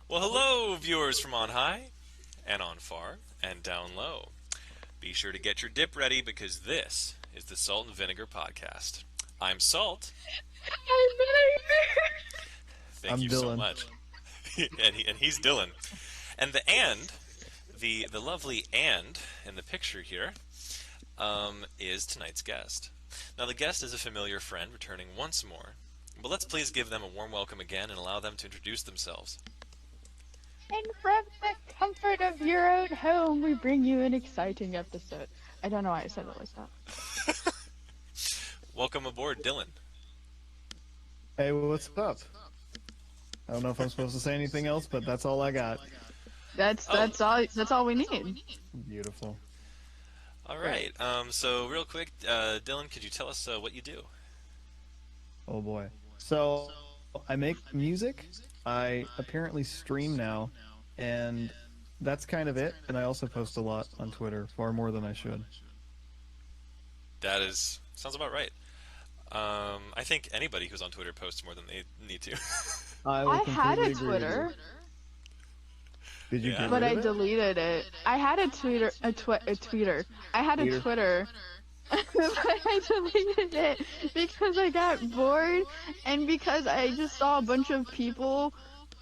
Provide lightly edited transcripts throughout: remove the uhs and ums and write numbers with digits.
Well, hello, viewers from on high, and on far, and down low. Be sure to get your dip ready because this is the Salt and Vinegar Podcast. I'm Salt. Thank I'm you so Dylan. much. And he's Dylan. And the lovely and in the picture here is tonight's guest. Now, the guest is a familiar friend returning once more, but let's please give them a warm welcome again and allow them to introduce themselves. And from the comfort of your own home, we bring you an exciting episode. I don't know why I said it like that. Welcome aboard, Dylan. Hey, what's up? I don't know if I'm supposed to say anything else, but that's all I got. That's all we need. Beautiful. All right. So real quick, Dylan, could you tell us what you do? Oh boy. So, I make music. I apparently stream now, and that's kind of it. And I also post a lot on Twitter, far more than I should. That is sounds about right. I think anybody who's on Twitter posts more than they need to. I will I had a completely agree with you. Twitter, Did you Yeah. get but rid I of it? deleted it. I had a Twitter, a tweeter. I had a Tweeter. Twitter, but I deleted it because I got bored and because I just saw a bunch of people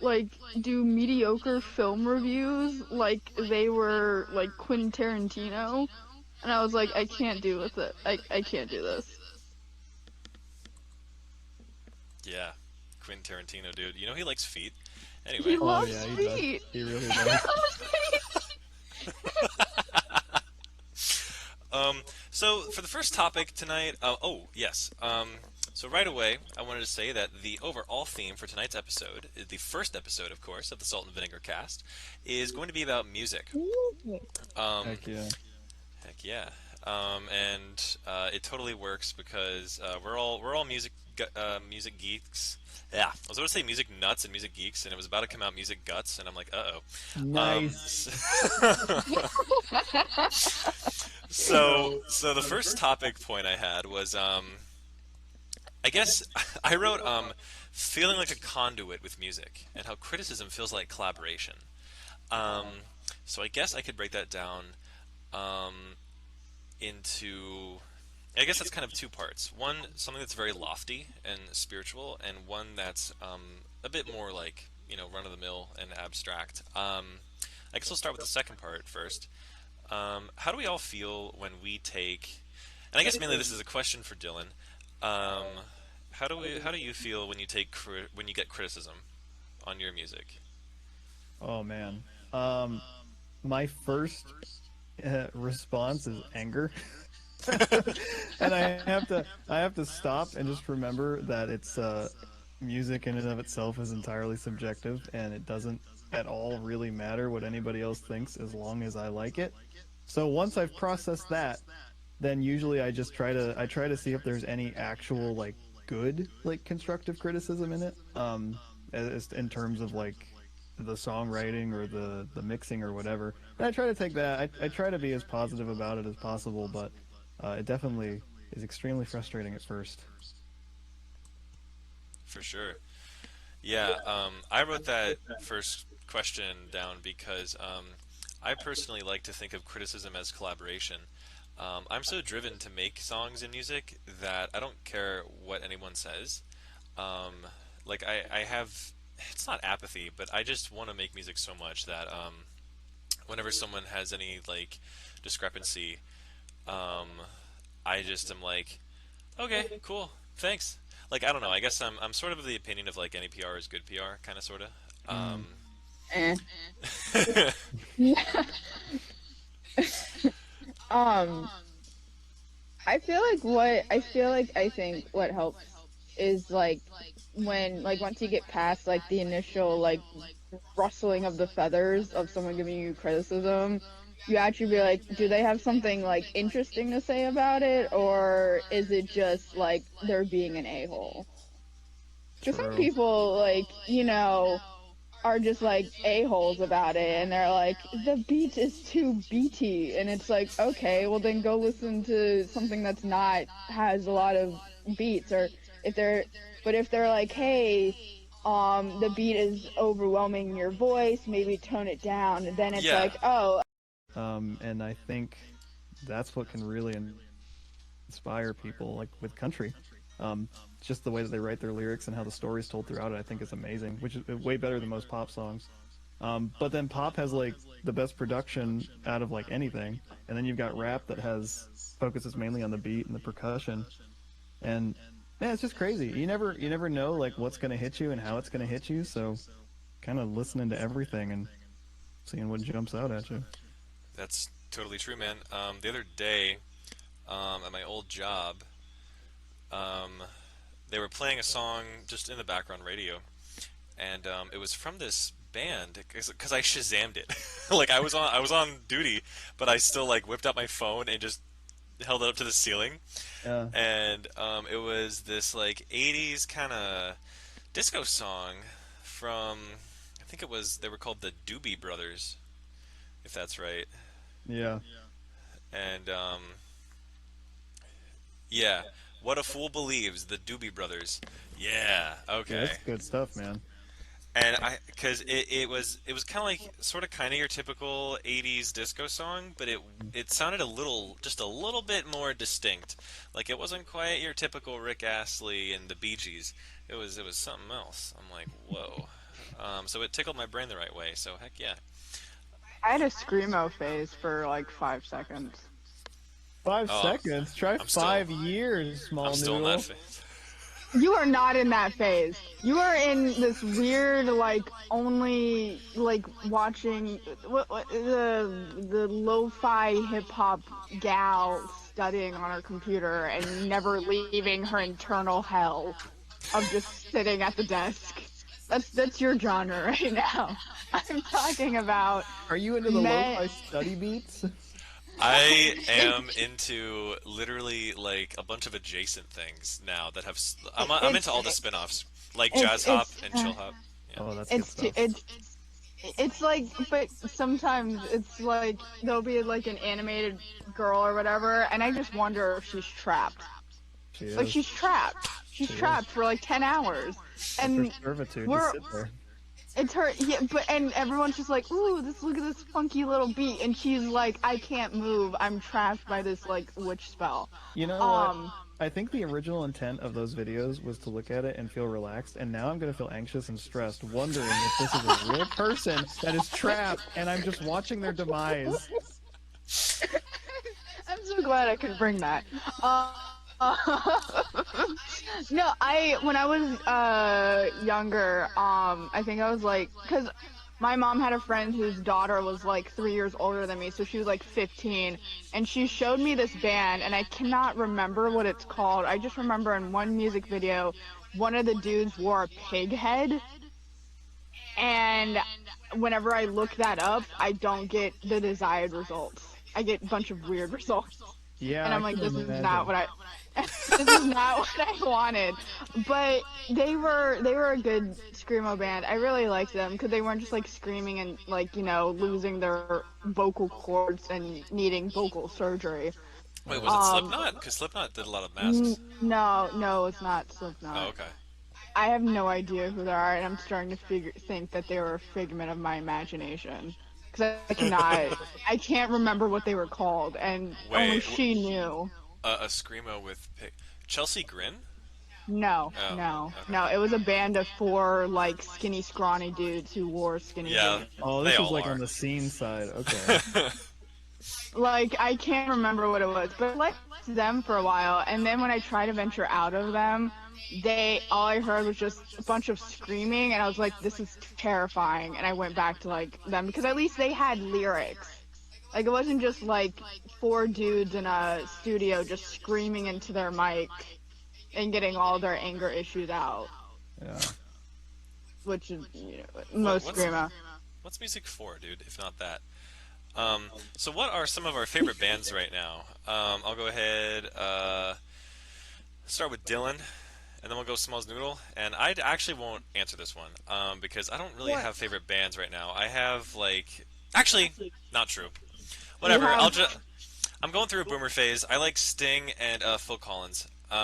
like do mediocre film reviews like they were like Quentin Tarantino, and I was like, I can't do with it. I can't do this. Yeah, Quentin Tarantino, dude. You know he likes feet. He Anyway, Oh loves yeah, he does. feet. He really He does. loves feet. so for the first topic tonight, yes. So right away, I wanted to say that the overall theme for tonight's episode, the first episode, of course, of the Salt and Vinegar Cast, is going to be about music. Um, Heck yeah. Heck yeah. And it totally works because we're all music geeks. Yeah, I was going to say music nuts and music geeks, and it was about to come out music guts, and I'm like, uh oh. Nice. So the first topic point I had was I guess I wrote feeling like a conduit with music and how criticism feels like collaboration. Um, so I guess I could break that down um, into I guess that's kind of two parts. One, something that's very lofty and spiritual, and one that's a bit more like run of the mill and abstract. I guess I'll start with the second part first. How do we all feel when we take? And I guess mainly this is a question for Dylan. Um, how do you feel when you when you get criticism on your music? Oh man. My first response is anger. And I have to stop and just remember that it's music in and of itself is entirely subjective, and it doesn't at all really matter what anybody else thinks as long as I like it. So once I've processed that, then usually I try to see if there's any actual like good like constructive criticism in it, as in terms of like the songwriting or the mixing or whatever. And I try to take that. I try to be as positive about it as possible, but it definitely is extremely frustrating at first. For sure. Yeah, I wrote that first question down because I personally like to think of criticism as collaboration. I'm so driven to make songs and music that I don't care what anyone says. Um, like I have, it's not apathy, but I just want to make music so much that whenever someone has any like discrepancy, um, I just am like, okay, cool, thanks. Like I don't know. I guess I'm sort of the opinion of like any PR is good PR, kind of sorta. Mm. Eh. Um, I think what helps is like when like once you get past like the initial like rustling of the feathers of someone giving you criticism, you actually be like, do they have something like interesting to say about it, or is it just like they're being an a-hole? Because some True. people like are just like a-holes about it, and they're like, the beat is too beaty, and it's like, okay, well then go listen to something that's not has a lot of beats. Or if they're but if they're like, hey, the beat is overwhelming your voice, maybe tone it down, and then it's Yeah, like, oh, And I think that's what can really inspire people, like with country. Um, just the way that they write their lyrics and how the story is told throughout it, I think is amazing, which is way better than most pop songs. But then pop has like the best production out of like anything, and then you've got rap that has focuses mainly on the beat and the percussion, and yeah, it's just crazy. You never know like what's gonna hit you and how it's gonna hit you, so kind of listening to everything and seeing what jumps out at you. that's totally true, man. The other day, at my old job, um, they were playing a song just in the background radio, and it was from this band because I Shazammed it. Like I was on duty, but I still like whipped out my phone and just held it up to the ceiling, Yeah, and it was this like '80s kind of disco song from I think it was they were called the Doobie Brothers, if that's right, yeah, and yeah, what a fool believes, the Doobie Brothers. Yeah, yeah. okay. It's good stuff, man. And because it was kind of like sort of kind of your typical '80s disco song, but it sounded just a little bit more distinct. Like it wasn't quite your typical Rick Astley and the Bee Gees. It was something else. I'm like, whoa. So it tickled my brain the right way. So heck yeah. I had a screamo phase for like 5 seconds. Oh,5 seconds. Try I'm still 5 years, I'm small still in that noodle. phase. You are not in that phase. You are in this weird, like, only like watching what the lo-fi hip hop gal studying on her computer and never leaving her internal hell of just sitting at the desk. That's your genre right now. I'm talking about Are you into the men. lo-fi study beats? I am into literally like a bunch of adjacent things now that have. I'm into it's all the spin-offs, like it's jazz hop it's and chill hop. Yeah. Oh, that's good it's too, stuff. it's like, but sometimes it's like there'll be like an animated girl or whatever, and I just wonder if she's trapped. She Like is. she's trapped. She's She is. trapped for like 10 hours, It's her and servitude to we're sit there. it's her. Yeah, but and everyone's just like, ooh, this look at this funky little beat, and she's like, I can't move. I'm trapped by this like witch spell. You know what? Um, I think the original intent of those videos was to look at it and feel relaxed, and now I'm going to feel anxious and stressed, wondering if this is a real person that is trapped and I'm just watching their demise. I'm so glad I could bring that. No, I when I was younger, I think I was like, cause my mom had a friend whose daughter was like 3 years older than me, so she was like 15, and she showed me this band, and I cannot remember what it's called. I just remember in one music video, one of the dudes wore a pig head, and whenever I look that up, I don't get the desired results. I get a bunch of weird results, Yeah, and I I'm like, can this is not imagine. what I this is not what I wanted. But they were a good screamo band. I really liked them because they weren't just like screaming and like losing their vocal cords and needing vocal surgery. Wait, was it Um, Slipknot? Because Slipknot did a lot of masks. no, no, it's not Oh, Slipknot. okay. I have no idea who they are, and I'm starting to figure think that they were a figment of my imagination because I can't remember what they were called, and only Wait, she knew. a screamo with Chelsea Grin? No, Oh, no, okay. no. It was a band of four like skinny, scrawny dudes who wore skinny Yeah, jeans. Oh, they this was all like on are. the scene side. Okay. Like I can't remember what it was, but I liked them for a while, and then when I tried to venture out of them, they all I heard was just a bunch of screaming, and I was like, this is terrifying, and I went back to like them because at least they had lyrics. Like it wasn't just like four dudes in a studio just screaming into their mic and getting all their anger issues out, Yeah. which is What most screamo. what's music for, dude? If not that. So what are some of our favorite bands right now? I'll go ahead. Start with Dylan, and then we'll go Smalls Noodle. And I actually won't answer this one because I don't really What? have favorite bands right now. I have like actually not true. You Whatever. have I'm going through a boomer phase. I like Sting and Phil Collins. Oh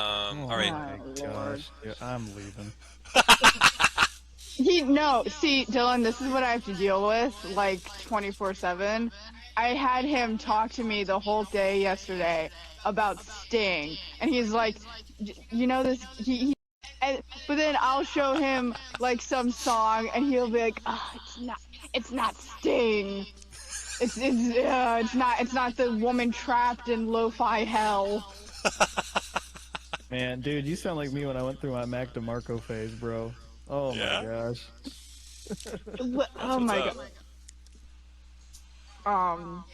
All right. my oh Lord. gosh. Yeah, I'm leaving. He no, see, Dylan, this is what I have to deal with like 24/7. I had him talk to me the whole day yesterday about Sting, and he's like, you know this but then I'll show him like some song and he'll be like, "Oh, it's not Sting. It's not the woman trapped in lo-fi hell." Man, dude, you sound like me when I went through my Mac DeMarco phase, bro. Oh my Yeah, gosh. that's Oh what's my up. god.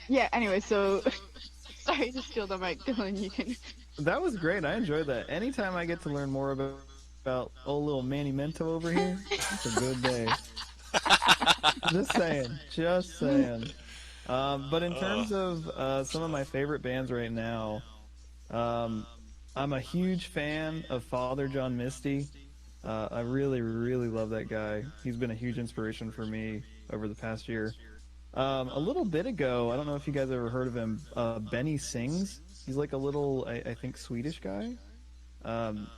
Yeah, anyway, so sorry to steal the mic, Dylan. You can. That was great. I enjoyed that. Anytime I get to learn more about old little Manny Mento over here, it's a good day. Just saying. Just saying. But in Oh, terms of good some of my stuff. favorite bands right now, um, I'm a huge fan of Father John Misty. I really, really love that guy. He's been a huge inspiration for me over the past year. A little bit ago, I don't know if you guys ever heard of him, Benny Sings. He's like a little, I think, Swedish guy. Um,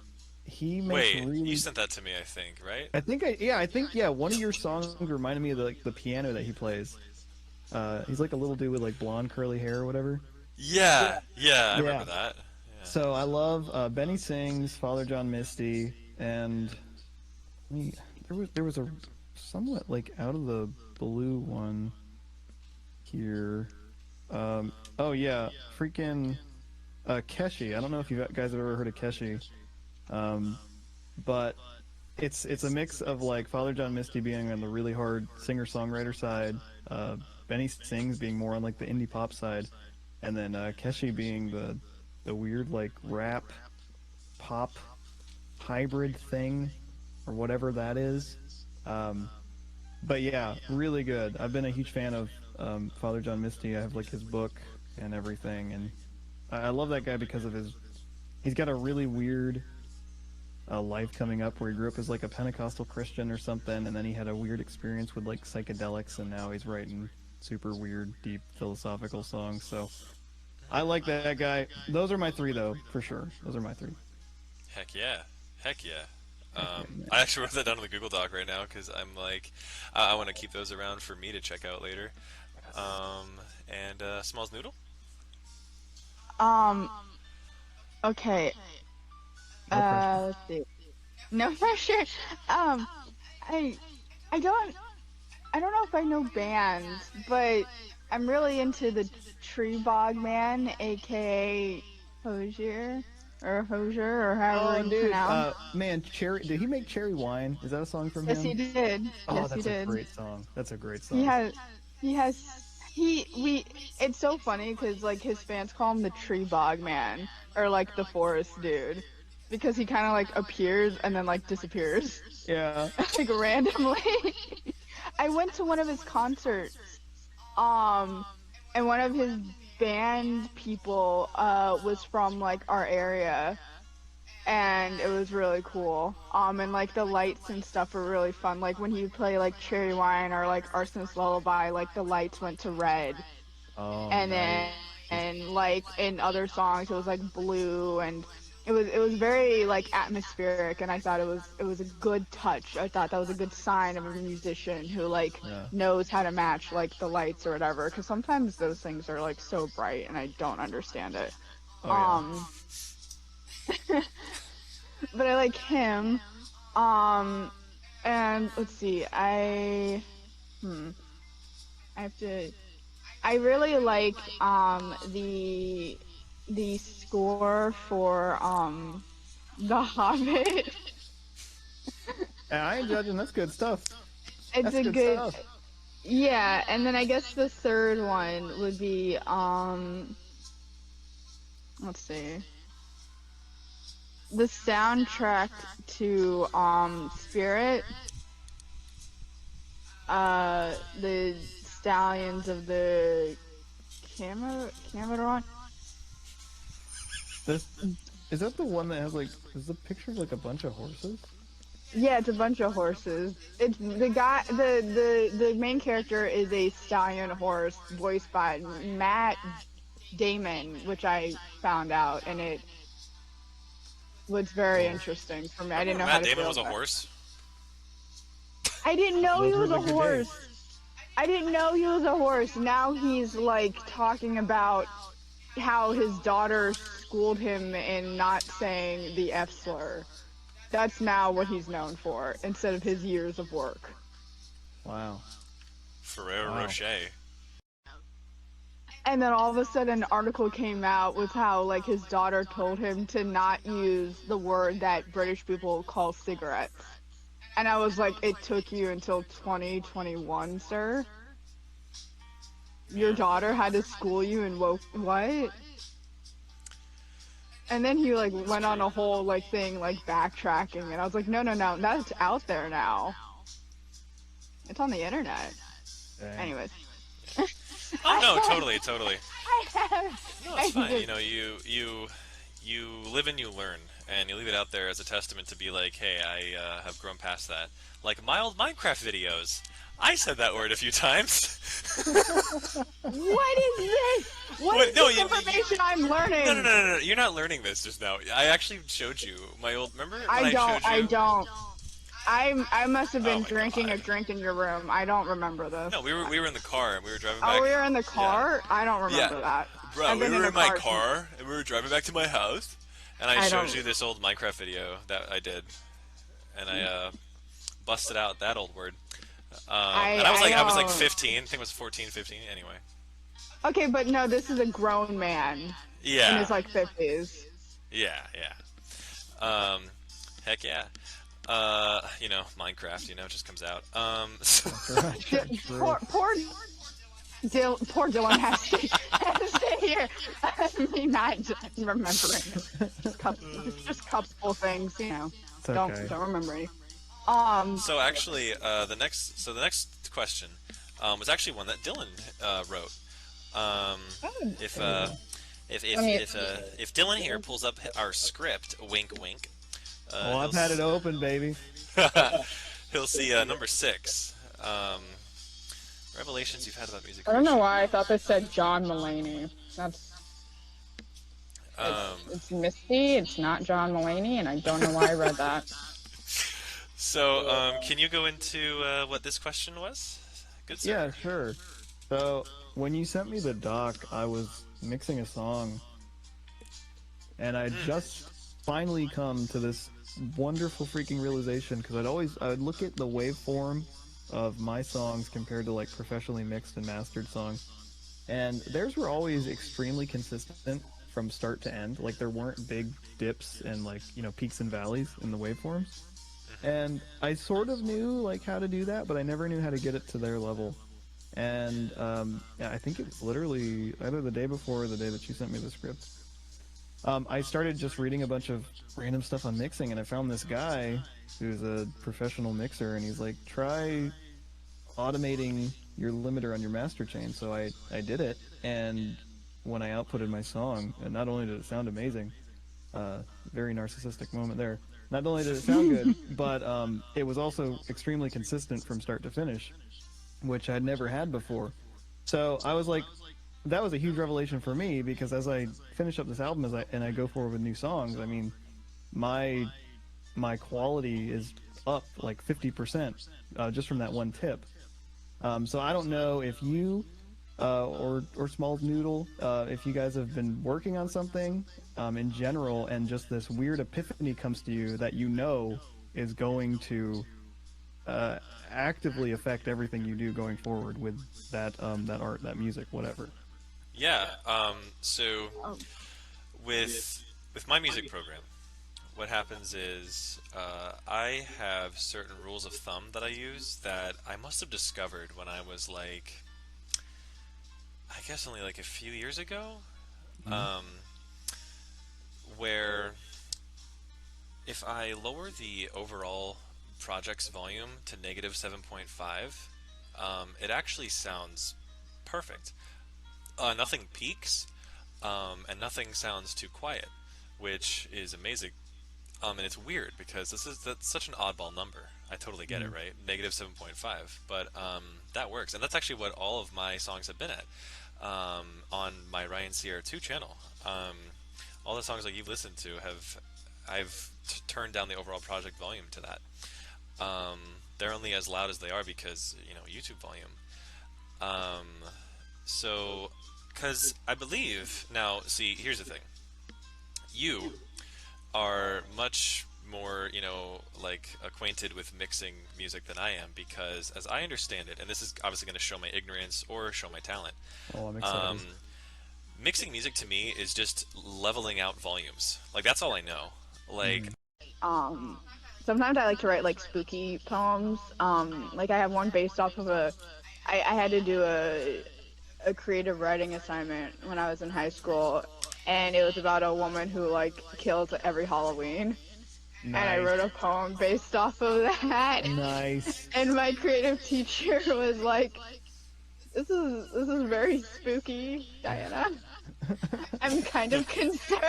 he makes Wait, you really, sent that to me, I think, right? I think, yeah, one of your songs reminded me of the piano that he plays. He's like a little dude with like blonde curly hair or whatever. Yeah, yeah, I remember Yeah. that. Yeah. So I love Benny Sings, Father John Misty, and me. There was a somewhat like out of the blue one here. Oh yeah, freaking Keshi. I don't know if you guys have ever heard of Keshi, um, but it's a mix of like Father John Misty being on the really hard singer songwriter side, Benny Sings being more on like the indie pop side, and then Keshi being the weird like rap pop hybrid thing or whatever that is. Um, but yeah, really good. I've been a huge fan of Father John Misty. I have like his book and everything, and I love that guy because of his. He's got a really weird life coming up where he grew up as like a Pentecostal Christian or something, and then he had a weird experience with like psychedelics, and now he's writing super weird, deep philosophical songs. So I like that guy. Those are my three though, for sure. Those are my three. Heck yeah. Heck yeah. Heck yeah, I man. actually wrote that down on the Google Doc right now because I'm like, I want to keep those around for me to check out later. And Smalls Noodle? Um. Okay. No pressure. Let's see. No pressure. Um. I. I don't. I don't know if I know bands, but I'm really into the Tree Bog Man, aka Hosier, or however Oh, you dude. pronounce. Man, cherry. Did he make cherry wine? Is that a song from Yes, him? he did. Oh, Yes, he that's a did. great song. That's a great He song. has. He has. He we. It's so funny because like his fans call him the Tree Bog Man or like the Forest Dude because he kind of like appears and then like disappears Yeah. like randomly. I went to one of his concerts. Um, and one of his band people was from like our area, and it was really cool. And like the lights and stuff were really fun. Like when he would play like Cherry Wine or like Arsonist Lullaby, like the lights went to red, Oh, and nice. then like in other songs it was like blue, and it was very like atmospheric, and I thought it was a good touch. I thought that was a good sign of a musician who like Yeah. knows how to match like the lights or whatever, because sometimes those things are like so bright and I don't understand it. Oh, yeah. um but I like him. um and let's see, I have to. I really like the score for The Hobbit. And I ain't judging. That's good stuff. It's That's a good good, stuff. yeah, and then I guess the third one would be let's see. The soundtrack to Spirit, the Stallions of the Cameron. This is that the one that has like is the picture of like a bunch of horses? Yeah, it's a bunch of horses. It's the guy, the main character is a stallion horse voiced by Matt Damon, which I found out, and it was very Whoa. interesting for me. I I didn't remember know how Matt to Damon feel was a about it. horse. I didn't know he Those were was the a good days. horse. I didn't know he was a horse. Now he's like talking about how his daughter schooled him in not saying the F slur. That's now what he's known for instead of his years of work. Wow. Ferrero Wow. Rocher. And then all of a sudden an article came out with how like his daughter told him to not use the word that British people call cigarettes. And I was like, it took you until 2021, sir. Your Yeah. daughter had to school you in woke what? And then he like That's went on true. a whole like thing like backtracking, and I was like, no, no, no, that's out there now. It's on the internet. Dang. Anyways, Oh I no, have, totally, totally. I have, No, it's I fine. just, You live and you learn, and you leave it out there as a testament to be like, hey, I have grown past that. Like my old Minecraft videos, I said that word a few times. what is this? What What? is No, this information I'm no, no, no, learning? no, no. You're not learning this just now. I actually showed you my old. Remember when I I don't, showed I you? don't. I must have Oh been my drinking a god. drink in your room. I don't remember No, this. we were in the car and we were driving Oh, back. we were in the Yeah, car. I don't yeah, remember that. bro. I've We been in were a in my car since. car and we were driving back to my house, and I I showed don't. you this old Minecraft video that I did, and I busted out that old word. And I I was like don't. 15. I think it was 14, 15. Anyway. Okay, but no, this is a grown man in Yeah, his like 50s. yeah, yeah. Heck yeah. Minecraft. It just comes out. That's right. That's true. Poor Dylan has to, has to sit here. Me not remembering couple, just couple things, It's Don't okay. don't remember any. Um, So actually, the next question was actually one that Dylan wrote. Um, if Hey, I mean, if Dylan here pulls up our script, wink wink, oh, he'll I've had it open, baby. he'll see number six. Um, Revelations you've had about music I don't know creation. why I thought this said John Mulaney. That's Um, it's Misty. It's not John Mulaney, and I don't know why I read that. so can you go into what this question was? Good sir. Yeah, sure. So when you sent me the doc, I was mixing a song, and I Hmm. just finally come to this wonderful freaking realization because I'd look at the waveform of my songs compared to like professionally mixed and mastered songs, and theirs were always extremely consistent from start to end. Like there weren't big dips and like peaks and valleys in the waveforms. And I sort of knew like how to do that, but I never knew how to get it to their level. And yeah, I think it was literally either the day before or the day that you sent me the script. I started just reading a bunch of random stuff on mixing, and I found this guy who's a professional mixer, and he's like, try automating your limiter on your master chain. So I did it, and when I outputted my song, and not only did it sound amazing, very narcissistic moment there. Not only did it sound good, but it was also extremely consistent from start to finish, which I'd never had before. So I was like, that was a huge revelation for me because as I finish up this album and I go forward with new songs, I mean, my my quality is up like 50% just from that one tip. So I don't know if you or Smalls Noodle, if you guys have been working on something in general, and just this weird epiphany comes to you that is going to uh, actively affect everything you do going forward with that art, that music, whatever. Yeah. So Oh, with my music program, what happens is I have certain rules of thumb that I use that I must have discovered when I was like, I guess only like a few years ago, Mm-hmm. um, where if I lower the overall project's volume to negative 7.5, it actually sounds perfect. Nothing peaks, and nothing sounds too quiet, which is amazing. And it's weird because that's such an oddball number. I totally get it, Mm-hmm. right? Negative 7.5, but that works, and that's actually what all of my songs have been at on my Ryan Sierra 2 channel. All the songs that you've listened to have I've turned down the overall project volume to that. Um, they're only as loud as they are because YouTube volume. Um, so, because I believe now, see, here's the thing: you are much more, like acquainted with mixing music than I am because, as I understand it, and this is obviously going to show my ignorance or show my talent, Oh, I'm um, excited. mixing music to me is just leveling out volumes. Like that's all I know. Like, Hmm. Um, Sometimes I like to write like spooky poems. Like I have one based off of I had to do a creative writing assignment when I was in high school, and it was about a woman who like kills every Halloween, and I wrote Nice. a poem based off of that. Nice. And my creative teacher was like, this is very spooky, Diana. I'm kind of concerned."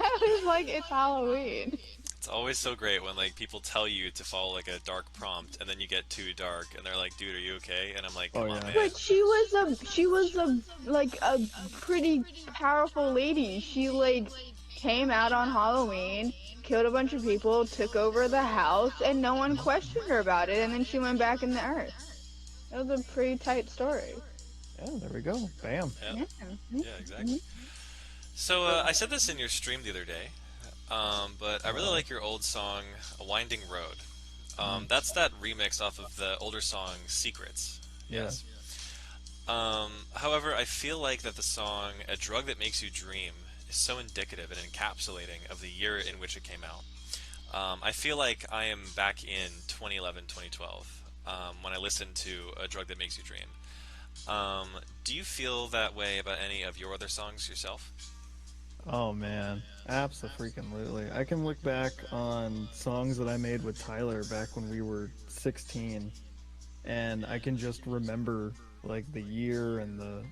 I was like, it's Halloween. it's always so great when like people tell you to follow like a dark prompt and then you get too dark and they're like, "Dude, are you okay?" And I'm like, Oh "Come on, yeah. man." But she was a like a pretty powerful lady. She like came out on Halloween, killed a bunch of people, took over the house, and no one questioned her about it. And then she went back in the earth. That was a pretty tight story. Yeah, there we go. Bam. Yeah, Yeah. yeah, exactly. So I said this in your stream the other day, but I really Uh-oh. like your old song, "A Winding Road." Mm. That's that remix off of the older song "Secrets." Yeah. Yes. However, I feel like that the song "A Drug That Makes You Dream" is so indicative and encapsulating of the year in which it came out. I feel like I am back in 2011, 2012 when I listen to "A Drug That Makes You Dream." Do you feel that way about any of your other songs yourself? Oh man, absolutely. I can look back on songs that I made with Tyler back when we were 16, and I can just remember like the year and the,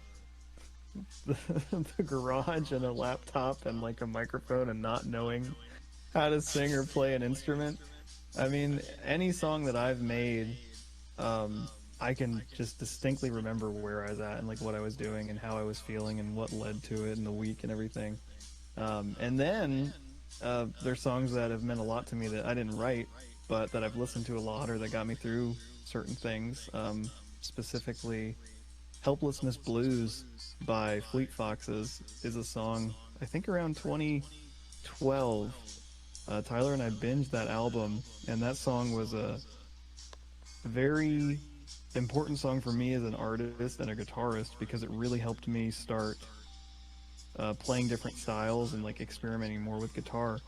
the garage and a laptop and like a microphone and not knowing how to sing or play an instrument. I mean, any song that I've made, I can just distinctly remember where I was at and like what I was doing and how I was feeling and what led to it and the week and everything. And then there's songs that have meant a lot to me that I didn't write, but that I've listened to a lot or that got me through certain things. Specifically, "Helplessness Blues" by Fleet Foxes is a song I think around 2012. Tyler and I binged that album, and that song was a very important song for me as an artist and a guitarist because it really helped me start playing different styles and like experimenting more with guitar.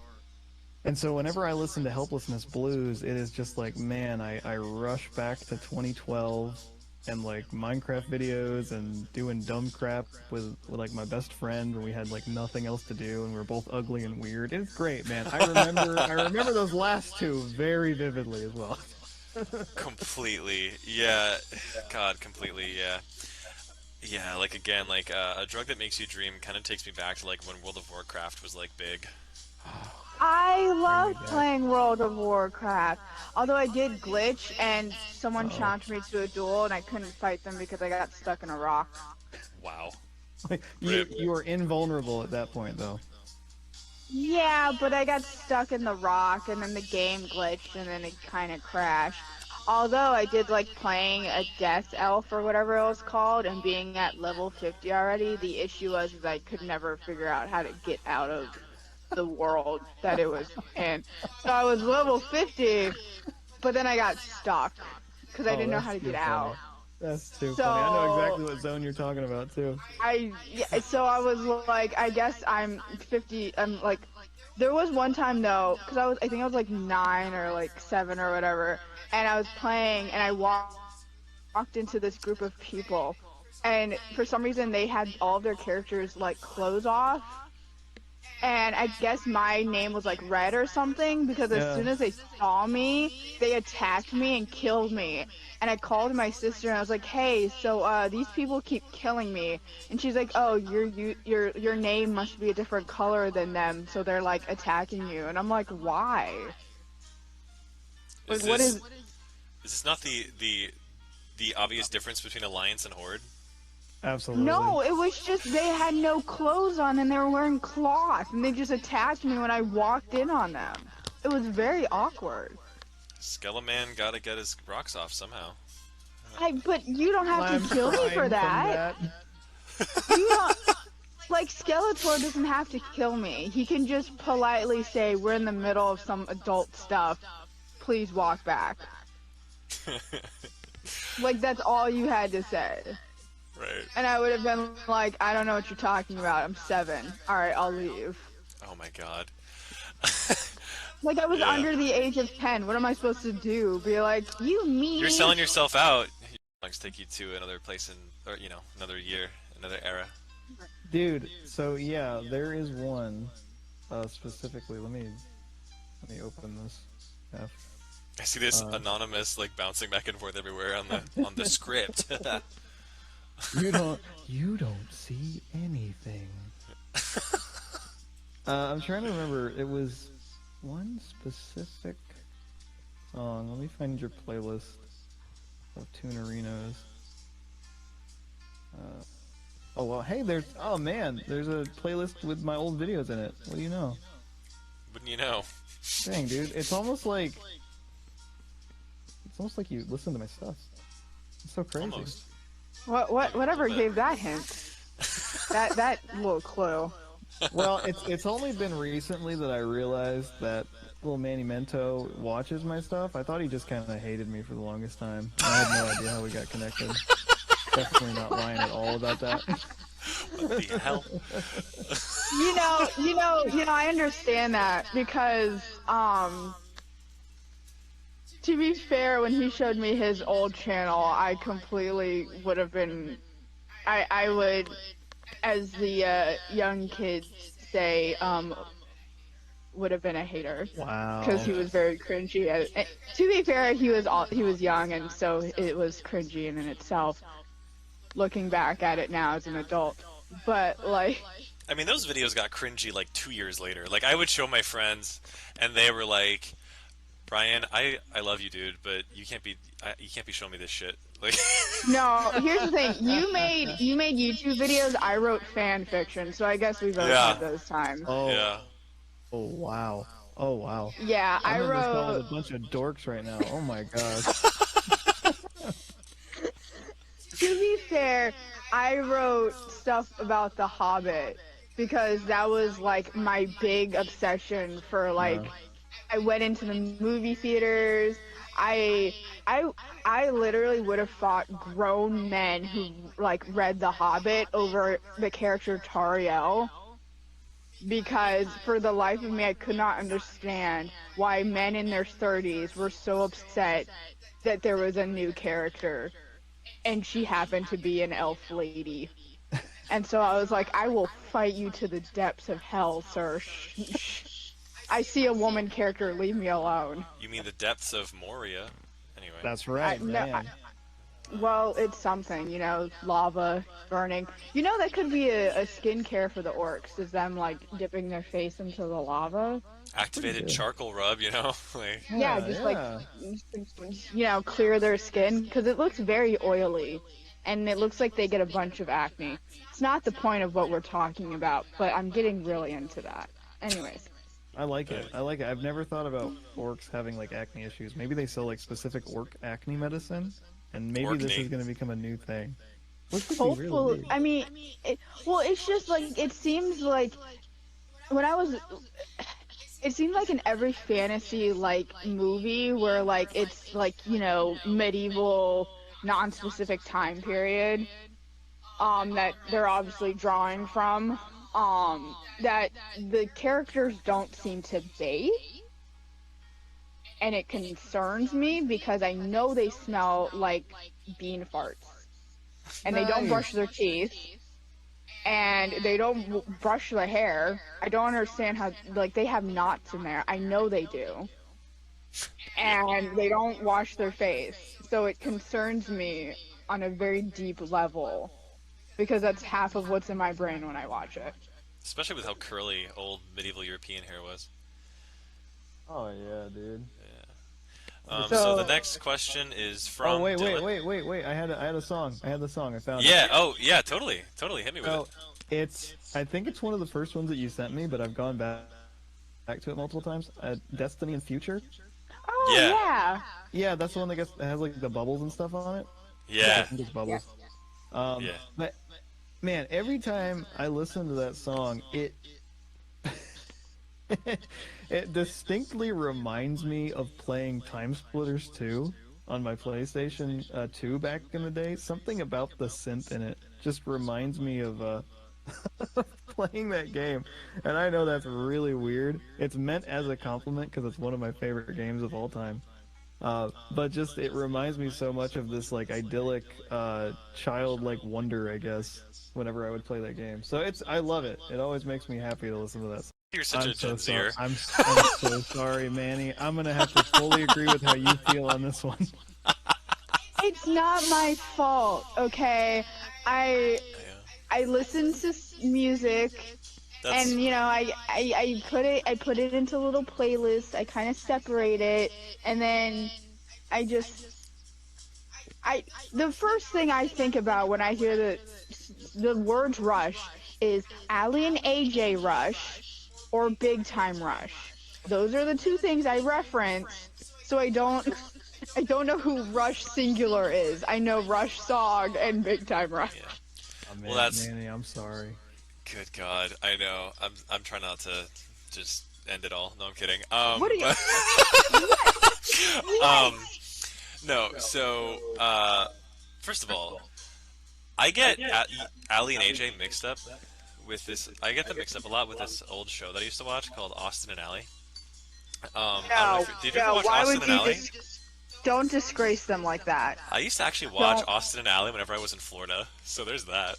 And so whenever I listen to "Helplessness Blues," it is just like, man, I rush back to 2012 and like Minecraft videos and doing dumb crap with like my best friend when we had like nothing else to do and we were both ugly and weird. It's great, man. I remember those last two very vividly as well. Completely. Yeah. God, completely. Yeah. Yeah, like again, like "A Drug That Makes You Dream" kind of takes me back to like when World of Warcraft was like big. I Bring me love back. playing World of Warcraft. Although I did glitch and someone Oh, challenged me to a duel and I couldn't fight them because I got stuck in a rock. Wow. like you Rip. you are invulnerable at that point though. Yeah, but I got stuck in the rock and then the game glitched and then it kind of crashed. Although I did like playing a death elf or whatever it was called and being at level 50 already, the issue was is I could never figure out how to get out of the world that it was in. So I was level 50, but then I got stuck because I Oh, didn't know that's how to get too funny. out. That's too funny. I know So exactly what zone you're talking about too. I was like, I guess I'm 50. I'm like, there was one time though, because I think I was like 9 or like 7 or whatever, and I was playing and I walked into this group of people, and for some reason they had all of their characters like clothes off, and I guess my name was like Red or something because as Yeah. soon as they saw me, they attacked me and killed me. And I called my sister and I was like, "Hey, so these people keep killing me." And she's like, "Oh, your name must be a different color than them, so they're like attacking you." And I'm like, "Why? Is Like what this is is this not the obvious difference between Alliance and Horde? Absolutely. No, it was just they had no clothes on and they were wearing cloth and they just attacked me when I walked in on them. It was very awkward." Skeleman gotta get his rocks off somehow. But you don't have to I'm kill me for crying from that. that. You don't like Skeletor doesn't have to kill me. He can just politely say we're in the middle of some adult stuff. Please walk back. Like that's all you had to say. Right. And I would have been like, I don't know what you're talking about. I'm 7. All right, I'll leave. Oh my god. Like I was Yeah. under the age of 10. What am I supposed to do? Be like, you You're meanie. selling yourself out. Let's take you to another place in, or another year, another era. Dude, so yeah, there is one specifically. Let me open this. F. I see this Uh, anonymous like bouncing back and forth everywhere on the script. you don't see anything. I'm trying to remember. It was one specific song. Let me find your playlist of Tunerinos. Uh, oh well, hey, oh man, there's a playlist with my old videos in it. What do you know? Wouldn't you know? Dang, dude, it's almost like you listen to my stuff. It's so crazy. Almost. A Whatever little gave that hint? That little clue. Well, it's only been recently that I realized that little Manny Mento watches my stuff. I thought he just kind of hated me for the longest time. I had no idea how we got connected. Definitely not lying at all about that. What the hell? I understand that because to be fair, when he showed me his old channel, I completely would have been I would, as the young kids say, would have been a hater because Wow. he was very cringy. To be fair, he was young, and so it was cringy in itself. Looking back at it now as an adult, but like, I mean, those videos got cringy like 2 years later. Like I would show my friends, and they were like, "Brian, I love you, dude, but you can't be showing me this shit." Like, no. Here's the thing: you made YouTube videos. I wrote fan fiction, so I guess we both yeah, had those times. Oh, yeah. oh wow. Oh wow. Yeah, I'm I in this call wrote. with a bunch of dorks right now. Oh my gosh. To be fair, I wrote stuff about The Hobbit because that was like my big obsession for like Uh, I went into the movie theaters. I I I literally would have fought grown men who like read The Hobbit over the character Tariel because for the life of me I could not understand why men in their 30s were so upset that there was a new character and she happened to be an elf lady. And so I was like, I will fight you to the depths of hell, sir. I see a woman character, leave me alone. You mean the depths of Moria? Anyway, that's I right, no, man. well, it's something, lava burning. That could be a skincare for the orcs, is them like dipping their face into the lava. Pretty activated good. charcoal rub. Like, Yeah, Yeah, just like yeah. clear their skin because it looks very oily, and it looks like they get a bunch of acne. It's not the point of what we're talking about, but I'm getting really into that. Anyways. I like it. I like it. I've never thought about orcs having like acne issues. Maybe they sell like specific orc acne medicine, and maybe this Orkney. is going to become a new thing. Which would be really Hopefully, neat. I mean, it's just like it seems like when I was, it seemed like in every fantasy like movie where like it's like medieval non-specific time period that they're obviously drawing from that the characters don't seem to bathe, and it concerns me because I know they smell like bean farts and they don't brush Nice. their teeth and they don't brush their hair. I don't understand how, like, they have knots in there. I know they do. Yeah. And they don't wash their face. So it concerns me on a very deep level because that's half of what's in my brain when I watch it. Especially with how curly old medieval European hair was. Oh yeah, dude. So the So, next question is Oh from Dylan. wait. I had a song. I had the song. I found it. Yeah. Oh, yeah. Totally. Totally. Hit me with it. So I think it's one of the first ones that you sent me, but I've gone back to it multiple times. Destiny and Future. Oh Yeah, yeah. Yeah, that's the one that has like the bubbles and stuff on it. Like I yeah, Yes. think it's Yeah. bubbles. yeah. But man, every time I listen to that song, it distinctly reminds me of playing Time Splitters 2 on my PlayStation 2 back in the day. Something about the synth in it just reminds me of playing that game. And I know that's really weird. It's meant as a compliment because it's one of my favorite games of all time. But just it reminds me so much of this like idyllic, childlike wonder, I guess, whenever I would play that game. So I love it. It always makes me happy to listen to that. You're such I'm a so Gen sorry. Zer. I'm so sorry, Manny. I'm gonna have to fully agree with how you feel on this one. It's not my fault, okay? I Yeah. I listen to music, That's and I put it into little playlists. I kind of separate it, and then I just I the first thing I think about when I hear the words Rush is Alien AJ Rush or Big Time Rush. Those are the two things I reference, so I don't know who Rush singular is. I know Rush song and Big Time Rush. yeah. Oh Well, man, that's Manny, I'm sorry. good. God, I know. I'm trying not to just end it all. No, I'm kidding. What are you? But What? um, What? no. So, first of all, I get Ali and AJ mixed up with this. I get them mixed up a lot with this old show that I used to watch called Austin and Ally. I don't know No, if did you ever no. watch Why Austin would and you Ally? just don't disgrace them like that? I used to actually watch Don't. Austin and Ally whenever I was in Florida. So there's that.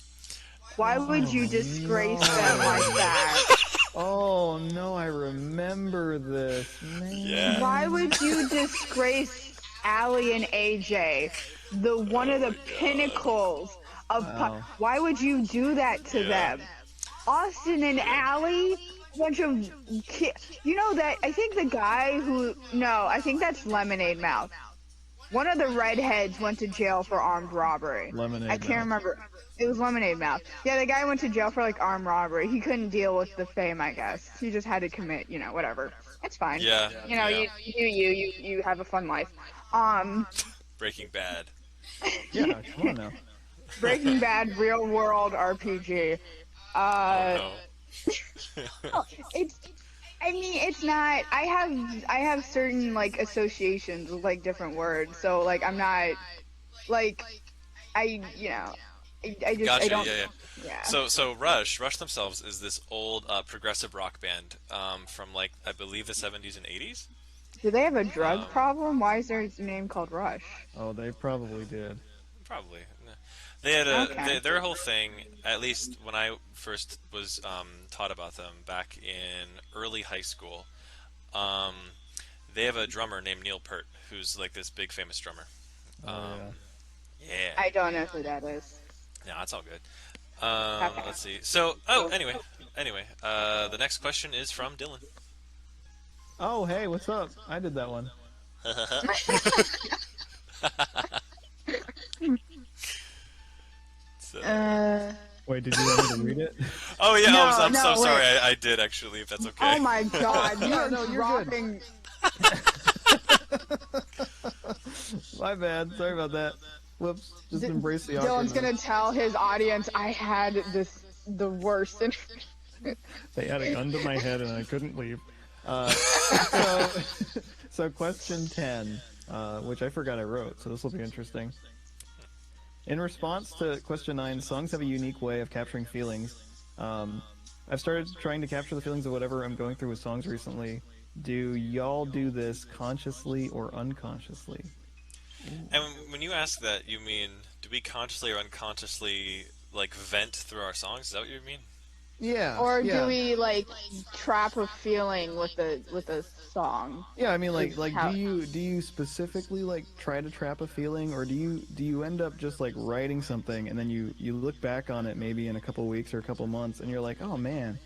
Why would Oh you disgrace them like no. that? Oh no, I remember this, Yeah. Why man. would you disgrace Allie and AJ, the one of Oh the my god. pinnacles of Wow. why would you do that to Yeah. them? Austin and Yeah. Allie, bunch of you know that I think the guy who no, I think that's Lemonade Mouth. One of the redheads went to jail for armed robbery. I Lemonade can't mouth. remember. It was Lemonade Mouth. Yeah, the guy went to jail for like armed robbery. He couldn't deal with the fame, I guess. He just had to commit, whatever. It's fine. Yeah. Yeah. You have a fun life. Um, Breaking Bad. Yeah, come on now. Breaking Bad, real world RPG. Oh Uh, no. it's. I mean, it's not. I have certain like associations with like different words. So like I'm not like I I Gotcha. don't. Yeah. Yeah. Yeah. So Rush themselves is this old progressive rock band from like I believe the 70s and 80s. Do they have a drug Um, problem? Why is their name called Rush? Oh, they probably did. Probably. No. They had Okay. their whole thing. At least when I first was taught about them back in early high school. Um, they have a drummer named Neil Peart, who's like this big famous drummer. Oh Um, yeah. yeah. I don't know who that is. Yeah, that's all good. Okay. Let's see. So, anyway, the next question is from Dylan. Oh hey, what's up? I did that one. So, Uh, Wait, did you want me to read it? oh yeah, no, I'm so no, sorry. wait. I did actually. If that's okay. Oh my God, you No, are no, you're good. dropping. My bad. Sorry about that. Whoops. Just embrace the Dylan's awkwardness. gonna tell his audience I had the worst. They had a gun to my head and I couldn't leave. So, so question 10, which I forgot I wrote, so this will be interesting. In response to question 9, songs have a unique way of capturing feelings. Um, I've started trying to capture the feelings of whatever I'm going through with songs recently. Do y'all do this consciously or unconsciously? Ooh. And when you ask that, you mean do we consciously or unconsciously like vent through our songs? Is that what you mean? Yeah, Or do yeah. we like trap a feeling with a song? Yeah, I mean, Is like, how. do you specifically like try to trap a feeling, or do you end up just like writing something and then you look back on it maybe in a couple weeks or a couple months and you're like, oh man,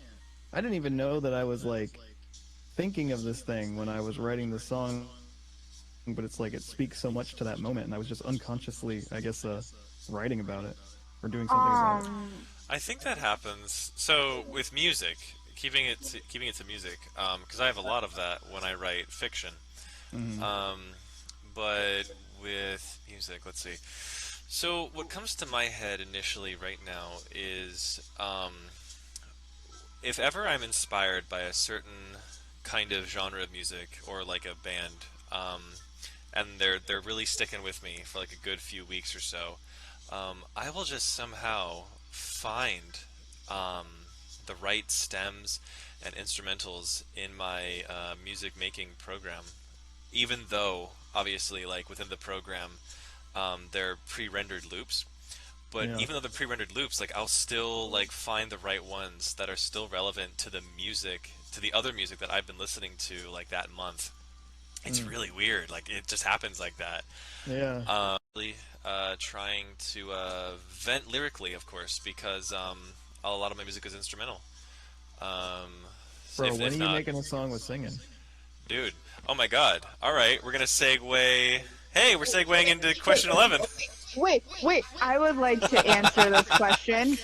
I didn't even know that I was like thinking of this thing when I was writing the song, but it's like it speaks so much to that moment, and I was just unconsciously, I guess, writing about it or doing something about it. Um. I think that happens. So with music, keeping it to music, because I have a lot of that when I write fiction. Hmm. Um, but with music, let's see. So what comes to my head initially right now is if ever I'm inspired by a certain kind of genre of music or like a band, and they're really sticking with me for like a good few weeks or so, I will just somehow find um, the right stems and instrumentals in my music making program, even though obviously like within the program they're pre-rendered loops. But Yeah. even though they're pre-rendered loops, like I'll still like find the right ones that are still relevant to the music, to the other music that I've been listening to like that month. It's Mm. really weird. Like it just happens like that. Yeah. Really trying to vent lyrically, of course, because a lot of my music is instrumental. Um, Bro, when are if you not, making a song with singing? dude, oh my God! All right, we're gonna segue. Hey, we're segueing into question 11. Wait. I would like to answer this question.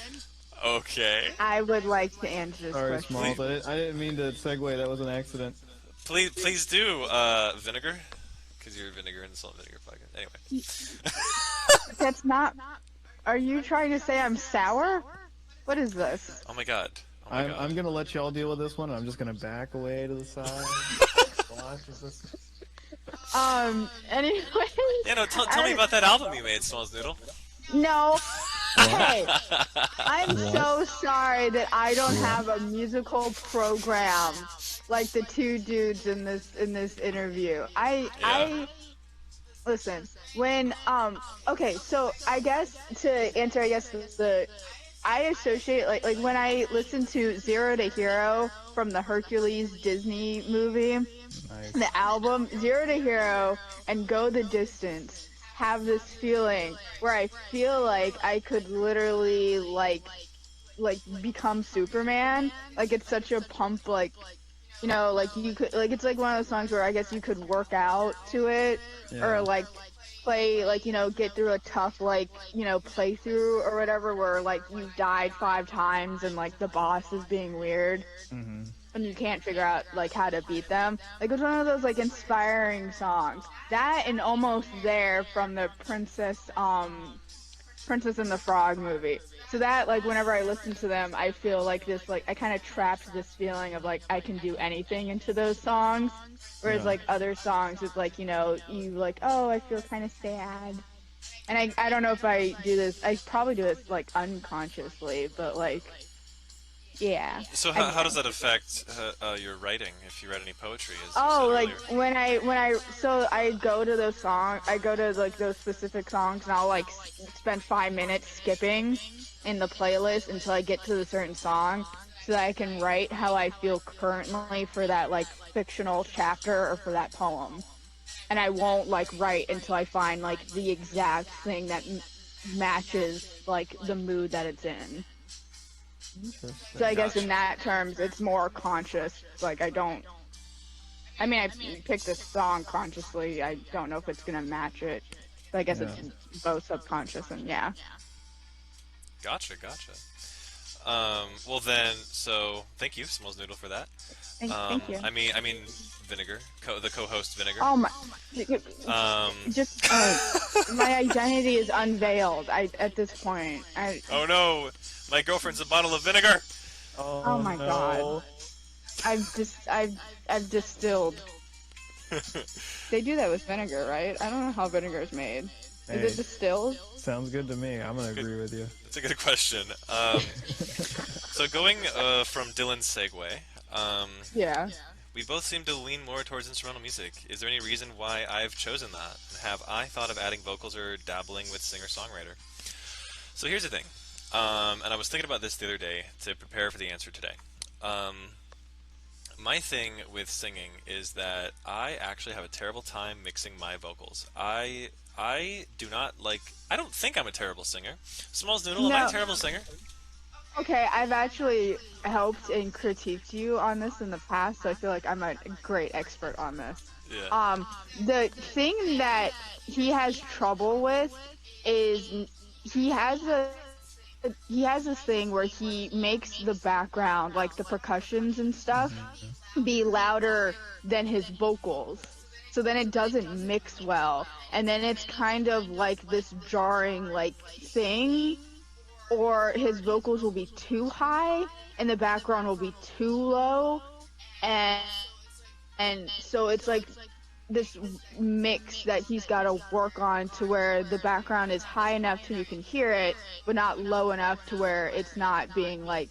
Okay. I would like to answer this Sorry, question. Please, Smalls. I didn't mean to segue. That was an accident. please do, vinegar, because you're vinegar in the salt and vinegar podcast. Anyway. That's not. Are you trying to say I'm sour? What is this? Oh my God. Oh my I'm God. gonna let y'all deal with this one. I'm just gonna back away to the side. Watch as this. Anyway, Yeah, no, tell me I, about that album you made, Smalls Noodle. no. What? Hey, I'm What? so sorry that I don't What? have a musical program like the two dudes in this interview. Yeah. I listen when okay, so I guess to answer I guess the I associate like when I listen to Zero to Hero from the Hercules Disney movie, Nice. the album Zero to Hero and Go the Distance have this feeling where I feel like I could literally like become Superman. Like it's such a pump like you could like it's like one of those songs where I guess you could work out to it or Yeah. like play like get through a tough playthrough or whatever where like you've died 5 times and like the boss is being weird Mm-hmm. and you can't figure out like how to beat them. Like it's one of those like inspiring songs. That and Almost There from the Princess and the Frog movie. So that like whenever I listen to them, I feel like this like I kind of trapped this feeling of like I can do anything into those songs. Whereas Yeah. like other songs, it's like you like oh I feel kind of sad. And I don't know if I do this. I probably do this like unconsciously, but like yeah. So how does Anyway. that affect your writing? If you read any poetry, as you said Oh, like earlier. so I go to those songs, I go to like those specific songs, and I'll like spend 5 minutes skipping in the playlist until I get to the certain song, so that I can write how I feel currently for that like fictional chapter or for that poem, and I won't like write until I find like the exact thing that matches like the mood that it's in. So I Interesting. guess in Gotcha. that terms, it's more conscious. Like I don't I mean, I picked this song consciously. I don't know if it's gonna match it, but I guess Yeah. it's both subconscious and yeah. Gotcha. Well then, so thank you, Smalls Noodle, for that. Thank you. I mean, Vinegar, the co-host Vinegar. Oh my, Um, just my identity is unveiled. At this point, oh no, my girlfriend's a bottle of vinegar. oh Oh my god, no. I've just I've distilled. They do that with vinegar, right? I don't know how vinegar is made. Is it Hey, distilled? sounds good to me. I'm gonna Good. agree with you. That's a good question. So going from Dylan's segue, um, Yeah. we both seem to lean more towards instrumental music. Is there any reason why I've chosen that? Have I thought of adding vocals or dabbling with singer-songwriter? So here's the thing, and I was thinking about this the other day to prepare for the answer today. Um, my thing with singing is that I actually have a terrible time mixing my vocals. I do not like. I don't think I'm a terrible singer. Smalls Noodle, am I a No. terrible singer? Okay, I've actually helped and critiqued you on this in the past, so I feel like I'm a great expert on this. Yeah. The thing that he has trouble with is he has a he has this thing where he makes the background, like the percussions and stuff, Hmm. be louder than his vocals. so then it doesn't mix well, and then it's kind of like this jarring like thing, or his vocals will be too high and the background will be too low, and so it's like this mix that he's got to work on to where the background is high enough to you can hear it, but not low enough to where it's not being like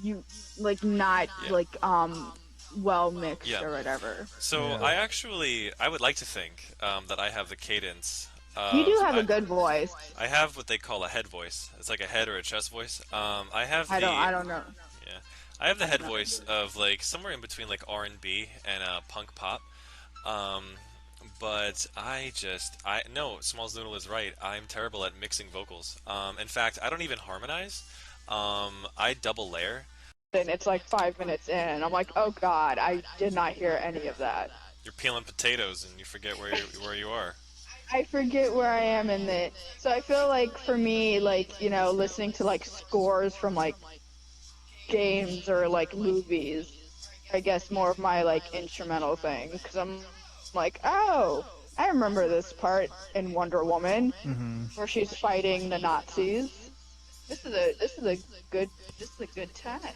you like not Yeah. like well mixed Yeah. or whatever. So Yeah. I would like to think that I have the cadence You do of have a good voice. I have what they call a head voice. It's like a head or a chest voice. I have I don't know. yeah, I have the I don't head know. voice of like somewhere in between like R&B and punk pop. Um, but I no, Smalls Noodle is right. I'm terrible at mixing vocals. In fact, I don't even harmonize. I double layer. And it's like 5 minutes in, and I'm like, oh god, I did not hear any of that. You're peeling potatoes and you forget where you are. I forget where I am in it. So I feel like for me, like, you know, listening to like scores from like games or like movies, I guess more of my like instrumental thing. Because I'm like, oh, I remember this part in Wonder Woman Hmm. where she's fighting the Nazis. This is a good this is a good time.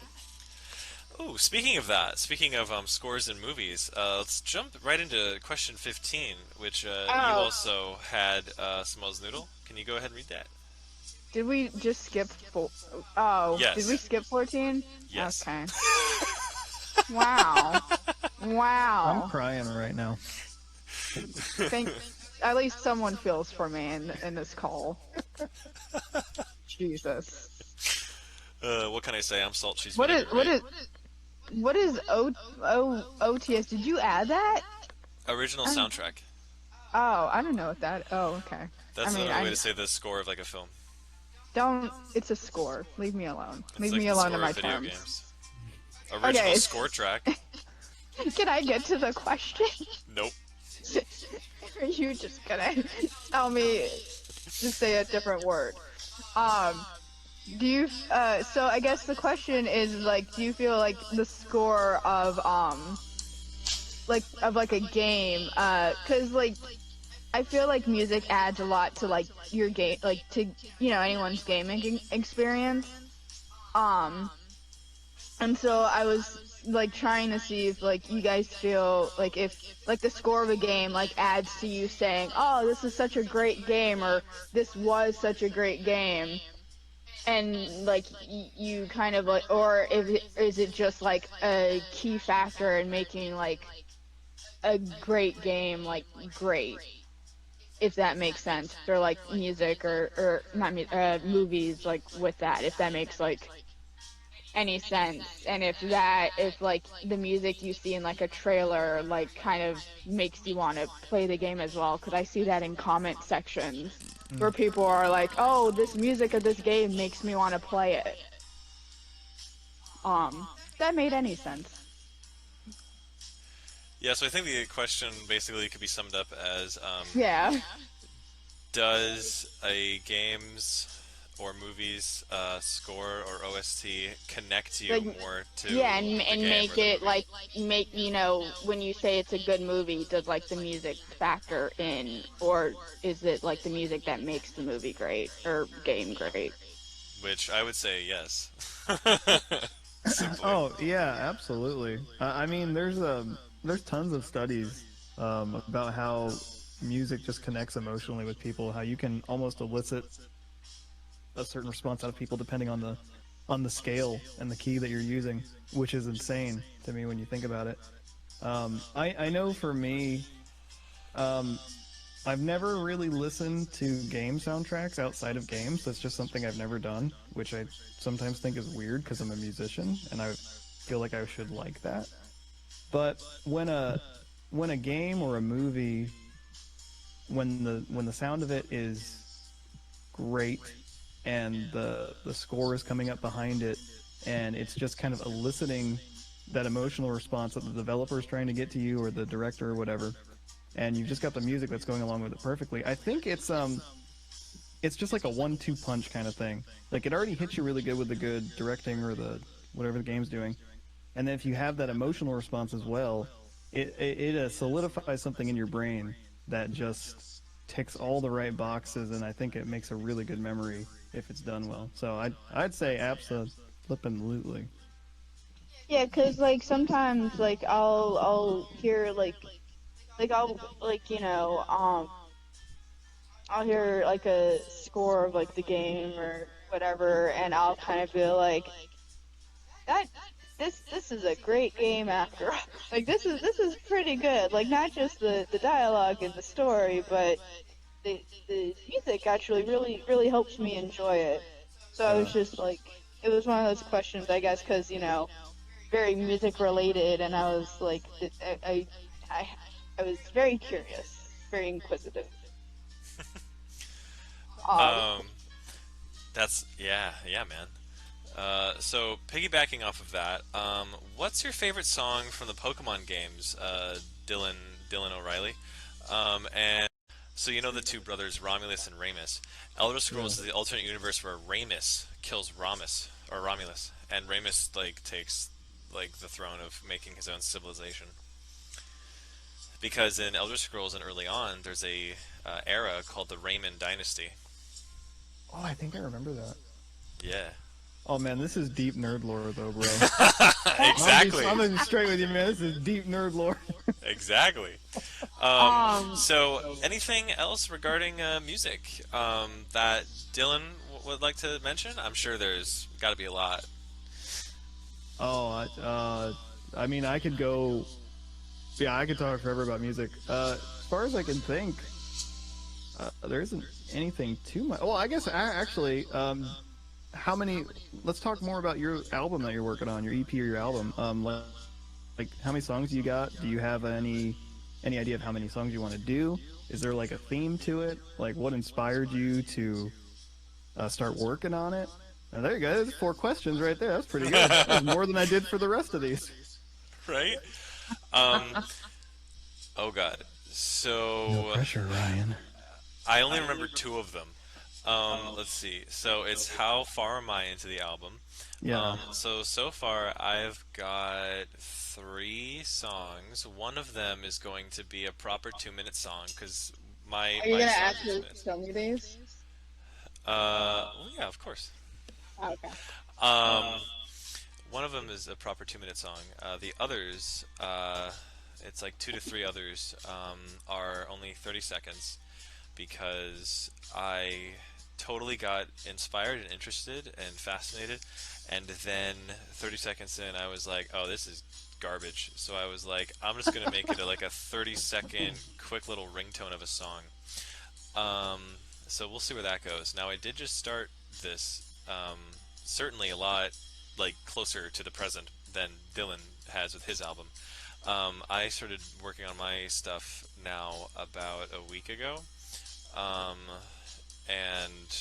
Oh, speaking of that, speaking of scores in movies, let's jump right into question 15, which you Oh, also had, Smells Noodle. Can you go ahead and read that? did we just skip oh, did we Yes. skip 14? Yes. Okay. Wow. I'm Wow. crying right now. Think at least someone feels for me in this call. Jesus. What can I say? I'm salt, cheese, What is vinegar, what right? is what is OTS? Did you add that? Original I, soundtrack. oh, I don't know what that. Oh, okay. I That's mean, another way I to say the score of like a film. don't. It's a score. Leave me alone. It's Leave like me the alone in score my of video terms. games. Okay. Original score track. Can I get to the question? Nope. Are you just gonna tell me to say a different word? Um, do you? So I guess the question is like, do you feel like the score of like a game? Cause like I feel like music adds a lot to like your game, like to anyone's gaming experience. Um, and so I was like trying to see if like you guys feel like if like the score of a game like adds to you saying, "Oh, this is such a great game," or "This was such a great game," and like you kind of like, or if is it just like a key factor in making like a great game like great, if that makes sense, or like music or not movies like with that, if that makes like any sense, and if like the music you see in like a trailer like kind of makes you want to play the game as well, because I see that in comment sections where Mm. people are like, oh, this music of this game makes me want to play it. If that made any sense. Yeah, so I think the question basically could be summed up as Yeah. does a game's or movie's score or OST connect you Like, more to yeah, the and game or make the it movie? like make when you say it's a good movie, does like the music factor in, or is it like the music that makes the movie great or game great? Which I would say yes. Simply. Oh yeah, absolutely. I mean, there's tons of studies about how music just connects emotionally with people. How you can almost elicit a certain response out of people depending on the scale and the key that you're using, which is insane to me when you think about it. I know for me, um, I've never really listened to game soundtracks outside of games. That's just something I've never done, which I sometimes think is weird because I'm a musician and I feel like I should like that. But when a game or a movie, when the sound of it is great and the score is coming up behind it and it's just kind of eliciting that emotional response that the developer is trying to get to you or the director or whatever, and you've just got the music that's going along with it perfectly. I think it's just like a 1-2 punch kind of thing. Like it already hits you really good with the good directing or the whatever the game's doing, and then if you have that emotional response as well, it solidifies something in your brain that just ticks all the right boxes, and I think it makes a really good memory if it's done well. So I'd say absolutely. Yeah, 'cause like sometimes like I'll hear like I'll like I'll hear like a score of like the game or whatever, and I'll kind of feel like that this is a great game after all. Like this is pretty good. Like not just the dialogue and the story, but the music actually really helps me enjoy it. So I was Uh, just like, it was one of those questions, I guess, because very music related, and I was like, I, I was very curious, very inquisitive. Um, Um, that's yeah, man. So piggybacking off of that, what's your favorite song from the Pokemon games, Dylan O'Reilly? And so you know the two brothers Romulus and Remus. Elder yeah. Scrolls is the alternate universe where Remus kills Romulus, and Remus like takes like the throne of making his own civilization. Because in Elder Scrolls and early on, there's a era called the Raymond Dynasty. Oh, I think I remember that. Yeah, Oh man, this is deep nerd lore though, bro. exactly, I'm gonna be straight with you, man. This is deep nerd lore. exactly. um, So, anything else regarding music that Dylan would like to mention? I'm sure there's got to be a lot. Oh, I mean, I could go. Yeah, I could talk forever about music. As far as I can think, there isn't anything too much. Well, I guess actually, how many? Let's talk more about your album that you're working on, your EP or your album. Like how many songs do you got? Do you have any idea of how many songs you want to do? Is there like a theme to it? Like what inspired you to start working on it? There you go. There's 4 questions right there. That's pretty good. That was more than I did for the rest of these. Right? Um, oh God. No So pressure, Ryan. I only remember two of them. Let's see. So it's how far am I into the album? Yeah. So far I've got three songs. One of them is going to be a proper 2 minute song because my are you my gonna songs are two actually minutes. tell me these? Well, yeah, of course. Oh, okay. Um, one of them is a proper 2 minute song. The others, it's like two to three others, are only 30 seconds because I totally got inspired and interested and fascinated. And then 30 seconds in, I was like, oh, this is garbage. So I was like, I'm just going to make it like a 30-second quick little ringtone of a song. Um, so we'll see where that goes. Now, I did just start this, certainly a lot like closer to the present than Dylan has with his album. I started working on my stuff now about a week ago, um, and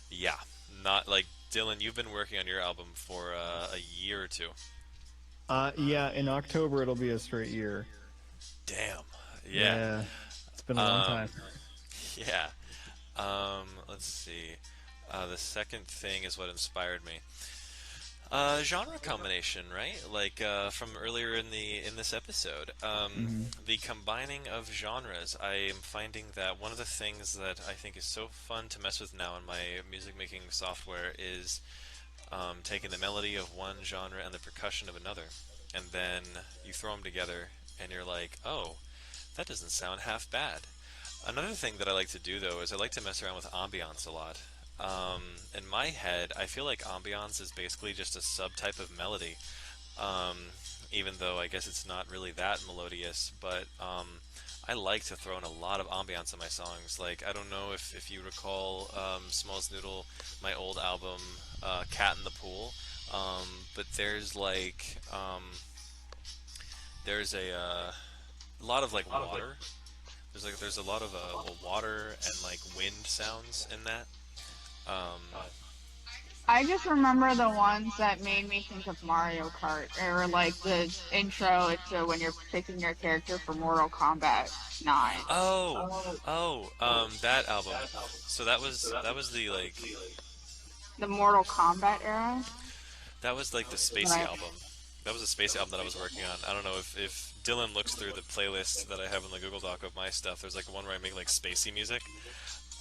yeah, not like Dylan. You've been working on your album for a year or two. Yeah. In October it'll be a straight year. Damn. Yeah. Yeah. It's been a long Um, time. yeah. Let's see. The second thing is what inspired me. Genre combination, right? Like from earlier in this episode, Hmm. the combining of genres. I am finding that one of the things that I think is so fun to mess with now in my music making software is taking the melody of one genre and the percussion of another, and then you throw them together, and you're like, oh, that doesn't sound half bad. Another thing that I like to do though is I like to mess around with ambiance a lot. In my head, I feel like ambiance is basically just a subtype of melody, um, even though I guess it's not really that melodious. But I like to throw in a lot of ambiance in my songs. Like I don't know if you recall Smalls Noodle, my old album, Cat in the Pool, but there's a lot of like water. There's a lot of water and like wind sounds in that. Um, I just remember the ones that made me think of Mario Kart, or like the intro to when you're picking your character for Mortal Kombat 9. oh, that album. So that was the like The Mortal Kombat era. that was like the When Spacey I, album. That was a Spacey album that I was working on. I don't know if Dylan looks through the playlist that I have on the Google Doc of my stuff, there's like one where I make like spacey music.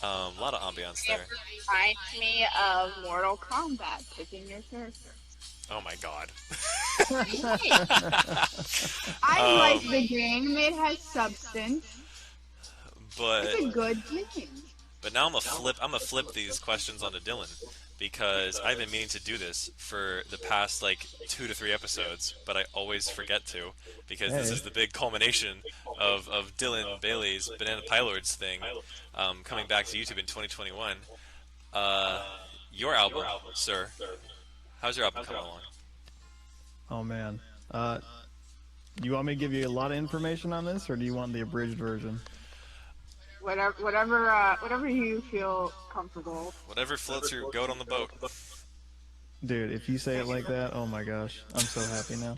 A lot of ambiance It there. reminds me of Mortal Kombat, picking your character. Oh my god. Hey, I like Um, the game. It has substance. It's but a good game. But now I'm gonna flip these questions onto Dylan because I've been meaning to do this for the past like 2 to 3 episodes, but I always forget to because this Hey. is the big culmination of Dylan Bailey's BananaPieLord's thing coming back to YouTube in 2021. Uh, your album, sir. How's your album coming along? Oh man. Do you want me to give you a lot of information on this, or do you want the abridged version? Whatever you feel comfortable. Whatever floats your goat on the boat. Dude, if you say it like that, oh my gosh, I'm so happy now.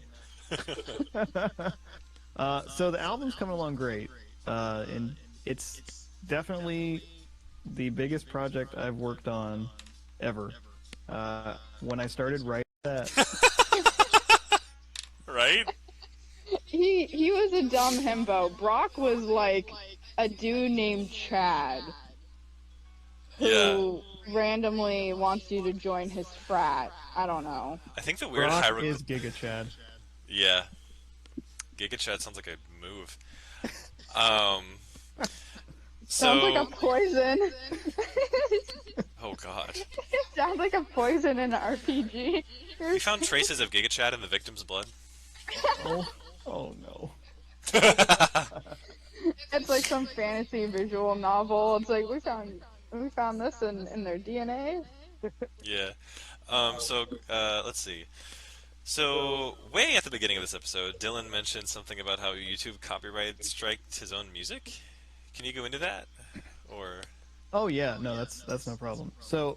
So the album's coming along great, and it's definitely the biggest project I've worked on ever. When I started writing that, Right? He was a dumb himbo. Brock was like a dude named Chad Yeah. who randomly wants you to join his frat. I don't know. I think the weird Brock hierarchy. is Giga Chad. Yeah. Giga Chat sounds like a move. Um, Sounds like a so, poison. oh god. Sounds like a poison in an RPG. We found traces of Giga Chat in the victim's blood. Oh, oh no. It's like some fantasy visual novel. It's like we found this in their DNA. Yeah. Let's see. So, way at the beginning of this episode, Dylan mentioned something about how YouTube copyright striked his own music. Can you go into that? Or, Oh yeah, no, that's no problem. So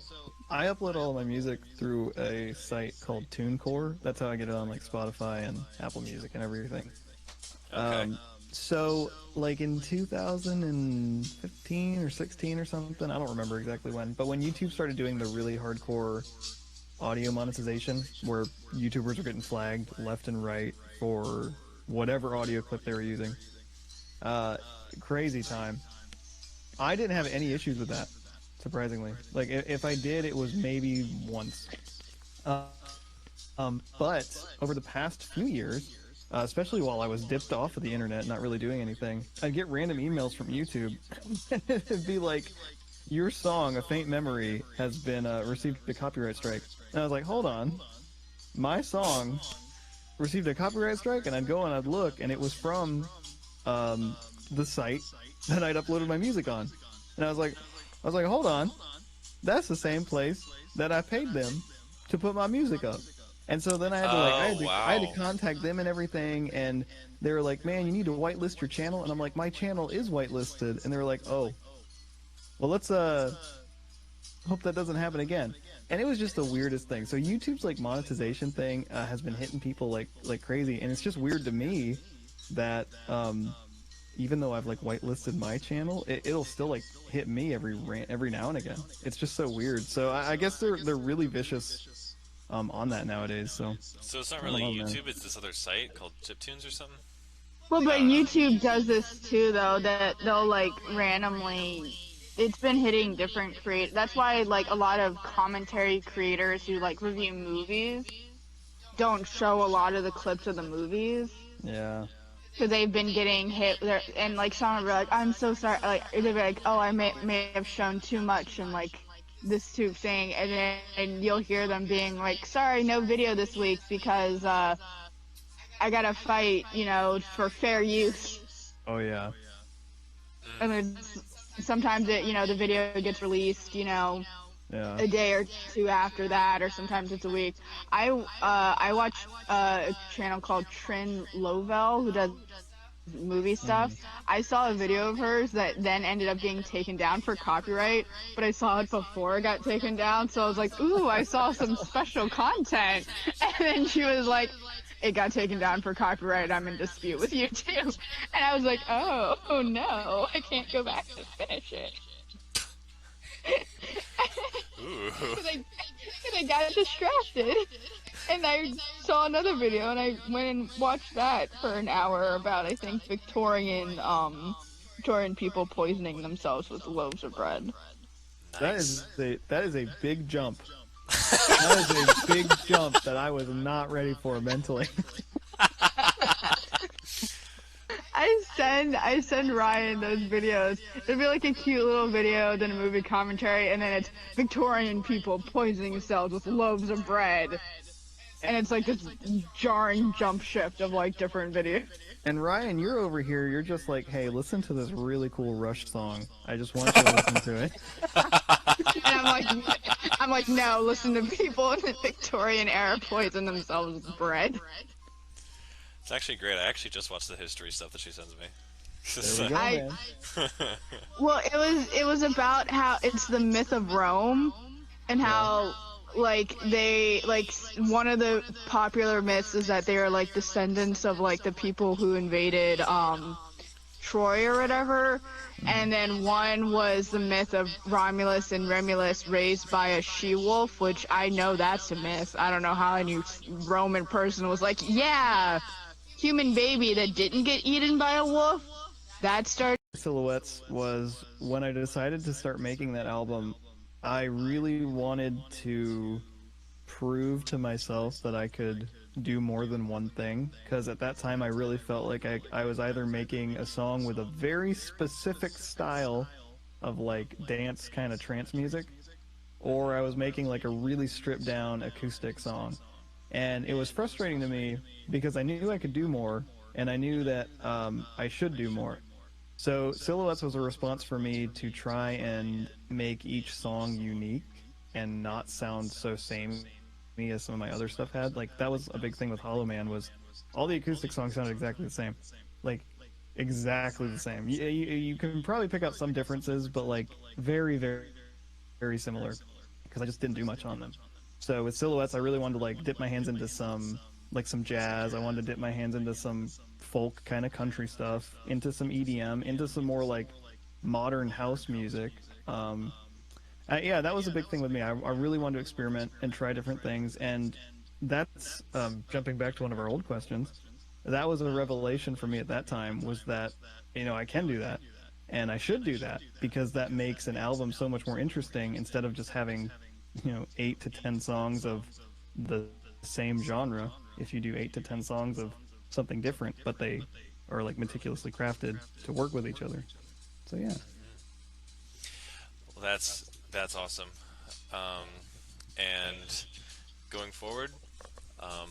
I upload all my music through a site called TuneCore. That's how I get it on like Spotify and Apple Music and everything. okay. So like in 2015 or 16 or something, I don't remember exactly when, but when YouTube started doing the really hardcore audio monetization, where YouTubers were getting flagged left and right for whatever audio clip they were using, uh, crazy time. I didn't have any issues with that, surprisingly. Like if I did, it was maybe once. Uh, but over the past few years, especially while I was dipped off of the internet, not really doing anything, I'd get random emails from YouTube, and it'd be like, "Your song, A Faint Memory, has been received a copyright strike." And I was like, "Hold on, my song received a copyright strike?" And I'd go and I'd look, and it was from the site that I'd uploaded my music on. And I was like, "Hold on, that's the same place that I paid them to put my music up." And so then I had to like Oh, I had to wow. contact them and everything, and they were like, "Man, you need to whitelist your channel." And I'm like, "My channel is whitelisted." And they were like, "Oh, well, let's hope that doesn't happen again." And it was just the weirdest thing. So YouTube's like monetization thing has been hitting people like crazy, and it's just weird to me that even though I've like whitelisted my channel, it'll still like hit me every now and again. It's just so weird. So I guess they're really vicious on that nowadays. So So it's not I don't really know, man. YouTube, it's this other site called Chiptunes or something? Well, I but don't know. YouTube does this too, though, that they'll like randomly. It's been hitting different That's why like a lot of commentary creators who like review movies don't show a lot of the clips of the movies Yeah. because they've been getting hit there, and like someone will be like, "I'm so sorry," like they'll be like, "Oh, I may have shown too much," and like this tube thing, and then and you'll hear them being like, "Sorry, no video this week because I gotta fight, for fair use." Oh yeah. And Mm. it's, sometimes the video gets released, Yeah. a day or two after that, or sometimes it's a week. I watch a channel called Trin Lovell who does movie stuff. Mm. I saw a video of hers that then ended up getting taken down for copyright, but I saw it before it got taken down, so I was like, "Ooh, I saw some special content." And then she was like, "It got taken down for copyright. I'm in dispute with you too." And I was like, "Oh no, I can't go back to finish it." Ooh. Because I got distracted. And I saw another video and I went and watched that for an hour about I think Victorian people poisoning themselves with loaves of bread. Nice. That is a big jump. Yeah. That is a big jump that I was not ready for mentally. I send Ryan those videos. It'd be like a cute little video, then a movie commentary, and then it's Victorian people poisoning themselves with loaves of bread. And it's like this jarring jump shift of like different videos. And Ryan, you're over here. You're just like, hey, listen to this really cool Rush song. I just want you to listen to it. And I'm like, no, listen to people in the Victorian era poison themselves with bread. It's actually great. I actually just watched the history stuff that she sends me. There we go, I man. Well, it was about how it's the myth of Rome and Yeah. how like they like one of the popular myths is that they are like descendants of like the people who invaded Troy or whatever. Mhm. And then one was the myth of Romulus and Remulus raised by a she-wolf, which I know that's a myth. I don't know how any Roman person was like, yeah, human baby that didn't get eaten by a wolf. That started. Silhouettes was when I decided to start making that album, I really wanted to prove to myself that I could do more than one thing. Because at that time, I really felt like I was either making a song with a very specific style of like dance kind of trance music, or I was making like a really stripped down acoustic song. And it was frustrating to me because I knew I could do more and I knew that I should do more. So Silhouettes was a response for me to try and make each song unique and not sound so samey as some of my other stuff had. Like that was a big thing with Hollow Man was all the acoustic songs sounded exactly the same. Like exactly the same. You can probably pick out some differences, but like very, very similar because I just didn't do much on them. So with Silhouettes, I really wanted to like dip my hands into some jazz. I wanted to dip my hands into some folk kind of country stuff, into some EDM, into some more like modern house music. Yeah, that was a big thing with me. I really wanted to experiment and try different things, and that's jumping back to one of our old questions. That was a revelation for me at that time. Was that I can do that, and I should do that because that makes an album so much more interesting instead of just having 8 to 10 songs of the same genre. If you do 8 to 10 songs of something different, but they are like meticulously crafted to work with each other. So yeah. Well, that's awesome. Um, and going forward, um,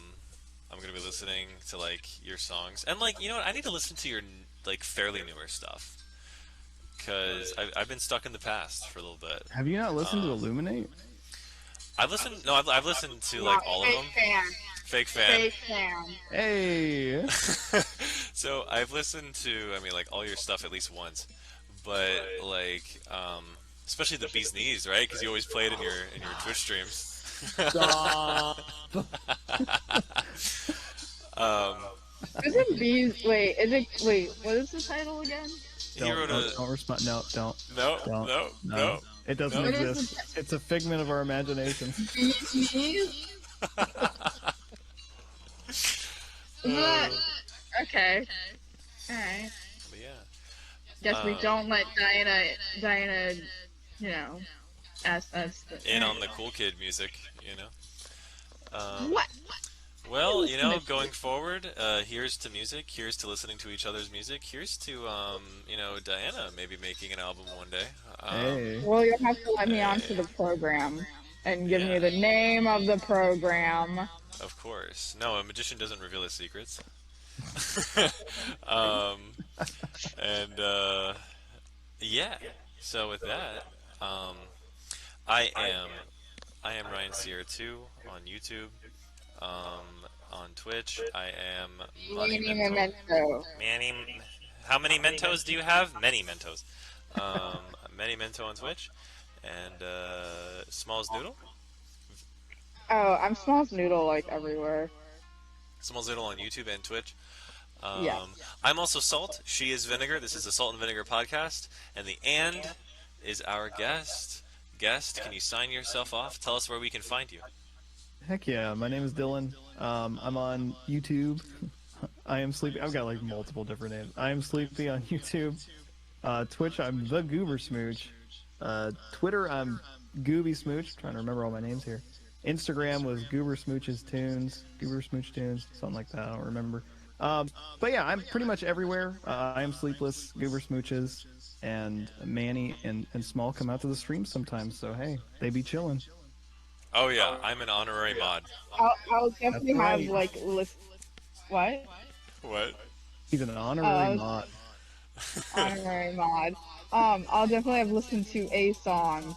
I'm gonna be listening to like your songs, and like you know what, I need to listen to your like fairly newer stuff because I've been stuck in the past for a little bit. Have you not listened to Um, Illuminate? I've listened. No, I've listened to Wow, like all of fake them. fan, Fake fan. fake fan. Hey. So I've listened to, I mean, like all your stuff at least once, but like, especially the bee's knees, right? Because you always play it in your Twitch streams. Stop. um, Isn't bees? Wait, is it? Wait, what is the title again? he wrote a Don't respond. No, don't. no, Don't. no, No. no, It doesn't no. What is exist. It's a figment of our imaginations. the bees? Isn't that Uh, okay? All right. but yeah, Guess we um, don't let Diana, you know, ask us. in on the cool kid music, you know. What? I Well, you listen know, to going forward, here's to music. Here's to listening to each other's music. Here's to, Diana maybe making an album one day. Hey. Well, you'll have to let me Eh, onto the program and give me yeah, the name of the program. of course. No, a magician doesn't reveal his secrets. um, and yeah. So with that, um, I am I am Ryan Sierra 2 on YouTube. On Twitch, I am Money Mini Mentor. memento. Many. How many Mentos do you have? Many Mentos. Um, Many Mento on Twitch, and Smalls Noodle. Oh, I'm Smalls Noodle like everywhere. Smalls Noodle on YouTube and Twitch. Yes. I'm also Salt. She is Vinegar. This is the Salt and Vinegar podcast, and the and is our guest. Guest, can you sign yourself off? Tell us where we can find you. Heck yeah, my name is Dylan. I'm on YouTube. I am sleepy. I've got like multiple different names. I am sleepy on YouTube. Twitch, I'm the Goober Smooch. Twitter, I'm Gooby Smooch. Trying to remember all my names here. Instagram was Goober Smooch's Tunes, Goober Smooch Tunes, something like that. I don't remember. But yeah, I'm pretty much everywhere. I am Sleepless, Goober Smooches, and Manny and Small come out to the stream sometimes. So hey, they be chilling. Oh yeah, I'm an honorary mod. I'll That's definitely have right. like list. What? What? He's an honorary I was mod. honorary mod. I'll definitely have listened to a song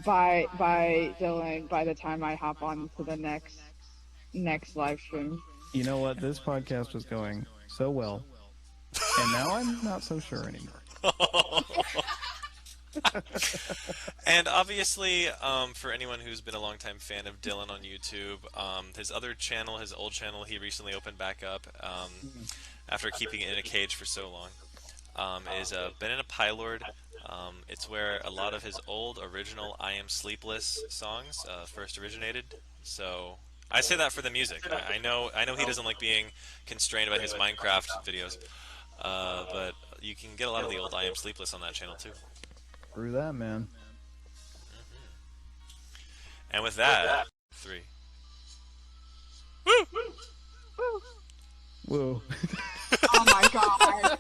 by Dylan by the time I hop on to the next live stream. You know what? This podcast was going so well, and now I'm not so sure anymore. And obviously, for anyone who's been a longtime fan of Dylan on YouTube, his other channel, his old channel, he recently opened back up after keeping it in a cage for so long. Is BananaPieLord. It's where a lot of his old original "I Am Sleepless" songs first originated. So I say that for the music. I know he doesn't like being constrained by his Minecraft videos, but you can get a lot of the old "I Am Sleepless" on that channel too. Through that, man. And with that, three. Woo! Woo. Whoa. Oh my god.